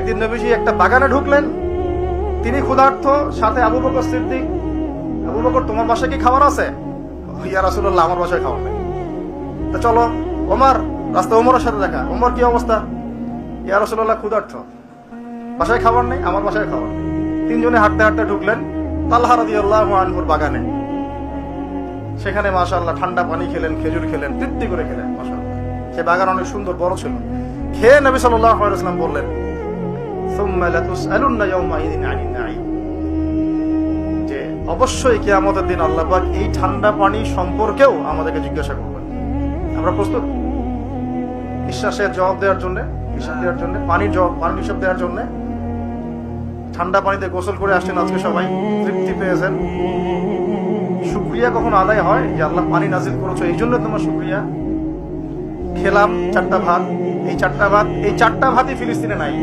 একদিন নবীজি একটা বাগানে ঢুকলেন, তিনি ক্ষুধার্ত, সাথে আবু বকর সিদ্দিক। আবু বকর, তোমার বাসায় কি খাবার আছে? ইয়া রাসূলুল্লাহ, আমার বাসায় খাবার নেই। তা চলো। ওমর, রাস্তায় ওমরের সাথে দেখা। ওমর, কি অবস্থা? ইয়া রাসূলুল্লাহ, ক্ষুধার্ত, বাসায় খাবার নেই, আমার বাসায় খাবার নেই। তিনজনে হাঁটতে হাঁটতে ঢুকলেন তালহা রাদিয়াল্লাহু আনহুর বাগানে। সেখানে মাশাআল্লাহ ঠান্ডা পানি খেলেন, খেজুর খেলেন, তৃপ্তি করে খেলেন। মাশাআল্লাহ, সে বাগান অনেক সুন্দর, বড় ছিল। খেয়ে নবী সাল্লাল্লাহু আলাইহি ওয়াসাল্লাম বললেন, সুম্মা লাতুসআলুন্না ইয়াওমাইযিন আনিন নাঈম, যে অবশ্যই কিয়ামতের দিন আল্লাহ পাক এই ঠান্ডা পানি সম্পর্কেও আমাদেরকে জিজ্ঞাসা করবেন। আমরা প্রস্তুত নিঃশ্বাসের জবাব দেওয়ার জন্য, হিসাব দেওয়ার জন্য, পানির হিসাব দেওয়ার জন্য? ঠান্ডা পানিতে গোসল করে আসছেন আজকে সবাই, তৃপ্তি পেয়েছেন। শুকরিয়া কখন আদায় হয়? যে আল্লাহ পানি নাজিল করেছো, এই জন্য তোমার শুকরিয়া। খেলাম চারটা ভাত, এই চারটা ভাতই ফিলিস্তিনে নাই।